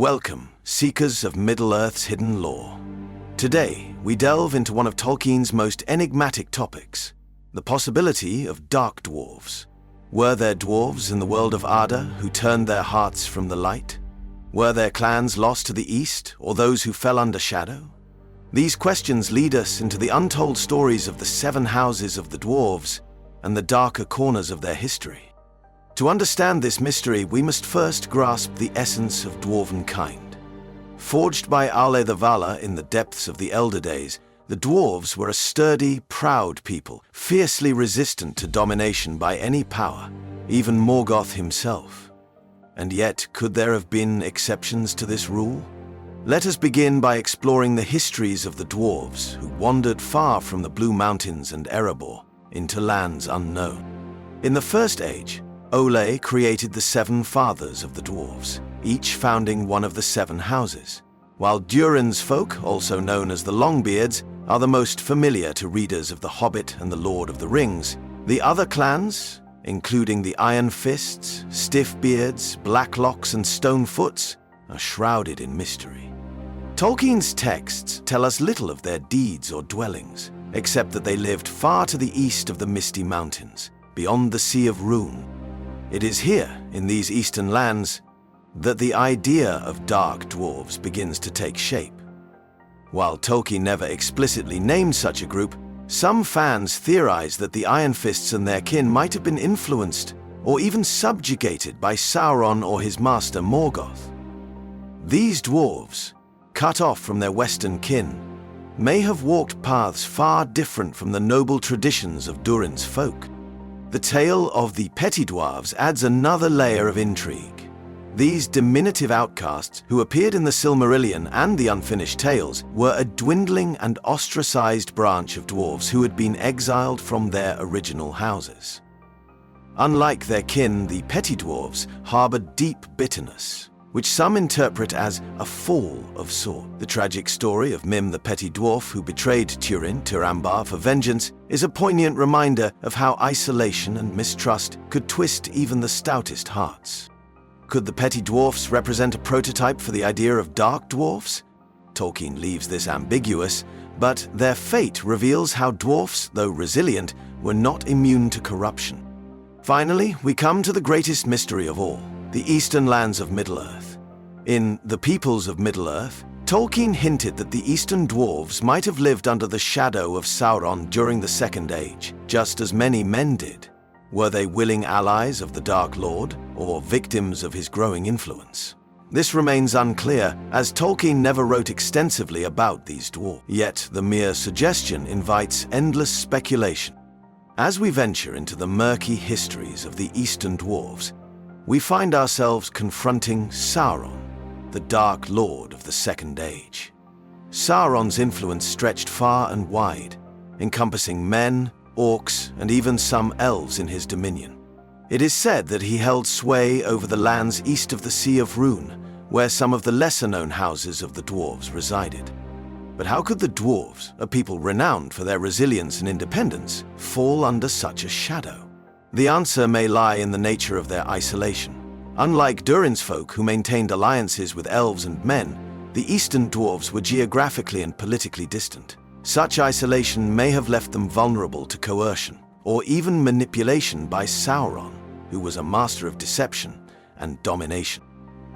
Welcome, seekers of Middle-earth's hidden lore. Today, we delve into one of Tolkien's most enigmatic topics, the possibility of dark dwarves. Were there dwarves in the world of Arda who turned their hearts from the light? Were there clans lost to the east, or those who fell under shadow? These questions lead us into the untold stories of the 7 houses of the dwarves and the darker corners of their history. To understand this mystery, we must first grasp the essence of dwarven kind. Forged by Aule the Vala in the depths of the Elder Days, the dwarves were a sturdy, proud people, fiercely resistant to domination by any power, even Morgoth himself. And yet, could there have been exceptions to this rule? Let us begin by exploring the histories of the dwarves who wandered far from the Blue Mountains and Erebor into lands unknown. In the First Age, Aule created the 7 fathers of the dwarves, each founding one of the 7 houses. While Durin's folk, also known as the Longbeards, are the most familiar to readers of The Hobbit and The Lord of the Rings, the other clans, including the Iron Fists, Stiffbeards, Blacklocks, and Stonefoots, are shrouded in mystery. Tolkien's texts tell us little of their deeds or dwellings, except that they lived far to the east of the Misty Mountains, beyond the Sea of Rhûn. It is here, in these eastern lands, that the idea of dark dwarves begins to take shape. While Tolkien never explicitly named such a group, some fans theorize that the Iron Fists and their kin might have been influenced or even subjugated by Sauron or his master Morgoth. These dwarves, cut off from their western kin, may have walked paths far different from the noble traditions of Durin's folk. The tale of the petty dwarves adds another layer of intrigue. These diminutive outcasts, who appeared in the Silmarillion and the Unfinished Tales, were a dwindling and ostracized branch of dwarves who had been exiled from their original houses. Unlike their kin, the petty dwarves harbored deep bitterness, which some interpret as a fall of sorts. The tragic story of Mim the petty dwarf who betrayed Turin to Ambar for vengeance is a poignant reminder of how isolation and mistrust could twist even the stoutest hearts. Could the petty dwarfs represent a prototype for the idea of dark dwarfs? Tolkien leaves this ambiguous, but their fate reveals how dwarfs, though resilient, were not immune to corruption. Finally, we come to the greatest mystery of all, the eastern lands of Middle-earth. In The Peoples of Middle-earth, Tolkien hinted that the eastern dwarves might have lived under the shadow of Sauron during the Second Age, just as many men did. Were they willing allies of the Dark Lord, or victims of his growing influence? This remains unclear, as Tolkien never wrote extensively about these dwarves. Yet the mere suggestion invites endless speculation. As we venture into the murky histories of the eastern dwarves, we find ourselves confronting Sauron, the Dark Lord of the Second Age. Sauron's influence stretched far and wide, encompassing men, orcs, and even some elves in his dominion. It is said that he held sway over the lands east of the Sea of Rhûn, where some of the lesser-known houses of the dwarves resided. But how could the dwarves, a people renowned for their resilience and independence, fall under such a shadow? The answer may lie in the nature of their isolation. Unlike Durin's folk, who maintained alliances with elves and men, the eastern dwarves were geographically and politically distant. Such isolation may have left them vulnerable to coercion, or even manipulation by Sauron, who was a master of deception and domination.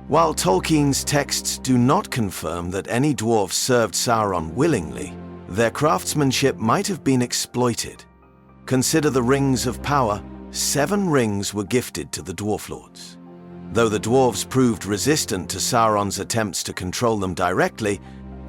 While Tolkien's texts do not confirm that any dwarves served Sauron willingly, their craftsmanship might have been exploited. Consider the Rings of Power. 7 rings were gifted to the Dwarf Lords. Though the dwarves proved resistant to Sauron's attempts to control them directly,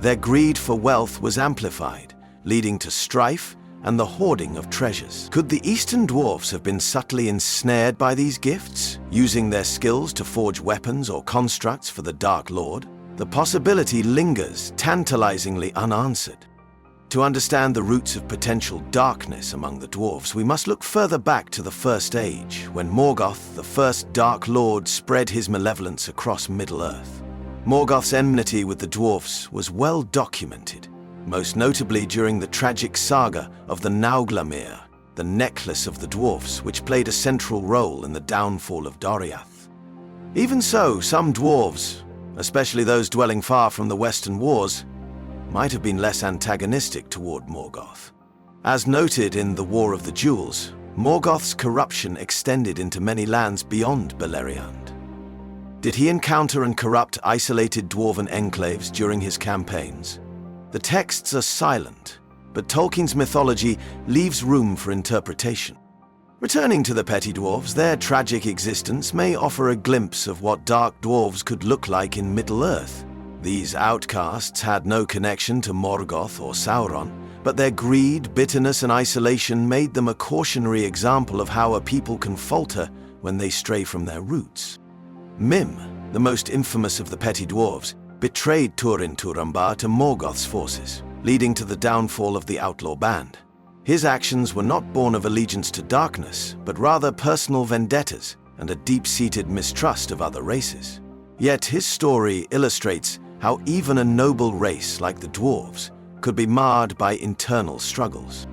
their greed for wealth was amplified, leading to strife and the hoarding of treasures. Could the Eastern dwarves have been subtly ensnared by these gifts, using their skills to forge weapons or constructs for the Dark Lord? The possibility lingers, tantalizingly unanswered. To understand the roots of potential darkness among the dwarves, we must look further back to the First Age, when Morgoth, the first Dark Lord, spread his malevolence across Middle-earth. Morgoth's enmity with the dwarfs was well documented, most notably during the tragic saga of the Nauglamir, the Necklace of the Dwarfs, which played a central role in the downfall of Doriath. Even so, some dwarves, especially those dwelling far from the Western wars, might have been less antagonistic toward Morgoth. As noted in the War of the Jewels, Morgoth's corruption extended into many lands beyond Beleriand. Did he encounter and corrupt isolated dwarven enclaves during his campaigns? The texts are silent, but Tolkien's mythology leaves room for interpretation. Returning to the petty dwarves, their tragic existence may offer a glimpse of what dark dwarves could look like in Middle-earth. These outcasts had no connection to Morgoth or Sauron, but their greed, bitterness, and isolation made them a cautionary example of how a people can falter when they stray from their roots. Mim, the most infamous of the petty dwarves, betrayed Turin Turambar to Morgoth's forces, leading to the downfall of the outlaw band. His actions were not born of allegiance to darkness, but rather personal vendettas and a deep-seated mistrust of other races. Yet his story illustrates how even a noble race like the dwarves could be marred by internal struggles.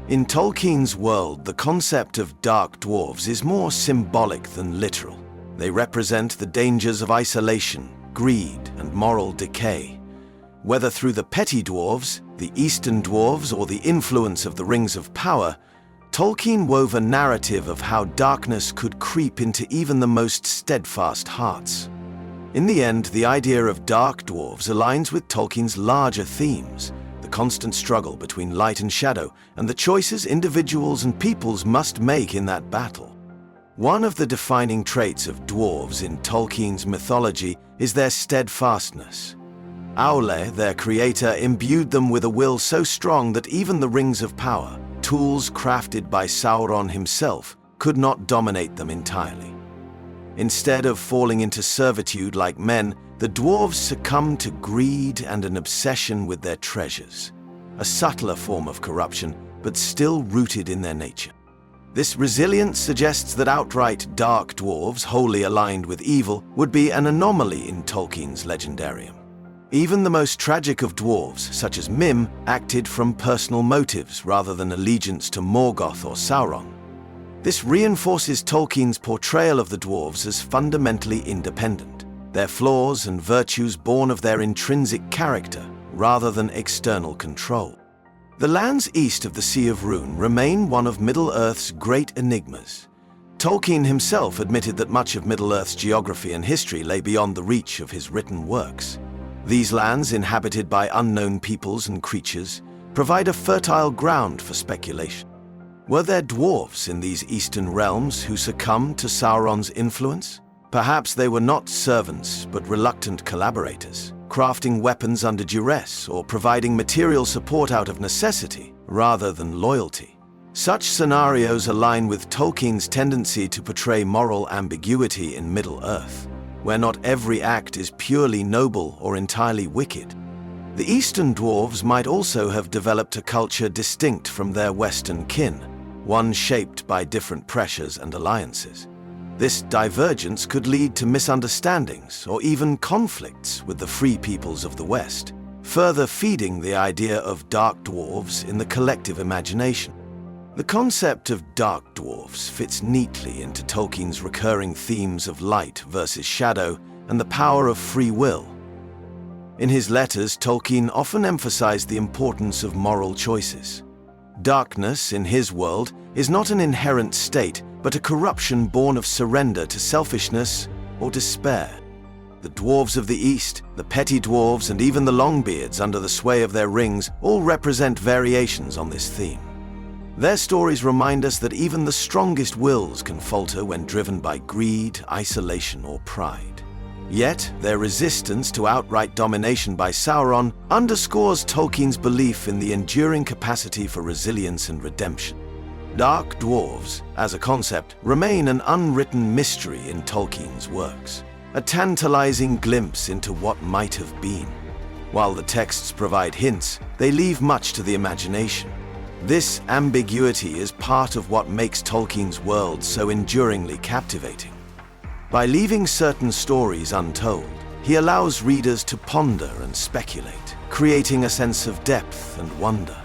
In Tolkien's world, the concept of dark dwarves is more symbolic than literal. They represent the dangers of isolation, greed, and moral decay. Whether through the petty dwarves, the Eastern dwarves, or the influence of the Rings of Power, Tolkien wove a narrative of how darkness could creep into even the most steadfast hearts. In the end, the idea of dark dwarves aligns with Tolkien's larger themes, the constant struggle between light and shadow, and the choices individuals and peoples must make in that battle. One of the defining traits of dwarves in Tolkien's mythology is their steadfastness. Aule, their creator, imbued them with a will so strong that even the Rings of Power, tools crafted by Sauron himself, could not dominate them entirely. Instead of falling into servitude like men, the dwarves succumbed to greed and an obsession with their treasures, a subtler form of corruption, but still rooted in their nature. This resilience suggests that outright dark dwarves, wholly aligned with evil, would be an anomaly in Tolkien's legendarium. Even the most tragic of dwarves, such as Mim, acted from personal motives rather than allegiance to Morgoth or Sauron. This reinforces Tolkien's portrayal of the dwarves as fundamentally independent, their flaws and virtues born of their intrinsic character rather than external control. The lands east of the Sea of Rune remain one of Middle-earth's great enigmas. Tolkien himself admitted that much of Middle-earth's geography and history lay beyond the reach of his written works. These lands, inhabited by unknown peoples and creatures, provide a fertile ground for speculation. Were there dwarves in these eastern realms who succumbed to Sauron's influence? Perhaps they were not servants, but reluctant collaborators, crafting weapons under duress or providing material support out of necessity rather than loyalty. Such scenarios align with Tolkien's tendency to portray moral ambiguity in Middle-earth, where not every act is purely noble or entirely wicked. The Eastern dwarves might also have developed a culture distinct from their Western kin, one shaped by different pressures and alliances. This divergence could lead to misunderstandings or even conflicts with the free peoples of the West, further feeding the idea of dark dwarves in the collective imagination. The concept of dark dwarves fits neatly into Tolkien's recurring themes of light versus shadow and the power of free will. In his letters, Tolkien often emphasized the importance of moral choices. Darkness, in his world, is not an inherent state, but a corruption born of surrender to selfishness or despair. The dwarves of the East, the petty dwarves, and even the Longbeards under the sway of their rings all represent variations on this theme. Their stories remind us that even the strongest wills can falter when driven by greed, isolation, or pride. Yet, their resistance to outright domination by Sauron underscores Tolkien's belief in the enduring capacity for resilience and redemption. Dark dwarves, as a concept, remain an unwritten mystery in Tolkien's works, a tantalizing glimpse into what might have been. While the texts provide hints, they leave much to the imagination. This ambiguity is part of what makes Tolkien's world so enduringly captivating. By leaving certain stories untold, he allows readers to ponder and speculate, creating a sense of depth and wonder.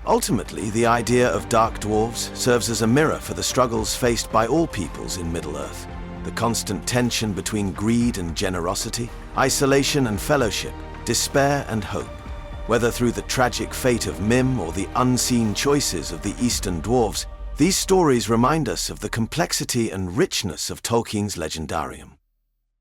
Ultimately, the idea of dark dwarves serves as a mirror for the struggles faced by all peoples in Middle-earth. The the constant tension between greed and generosity, isolation and fellowship, despair and hope. Whether through the tragic fate of Mim or the unseen choices of the Eastern Dwarves, these stories remind us of the complexity and richness of Tolkien's legendarium.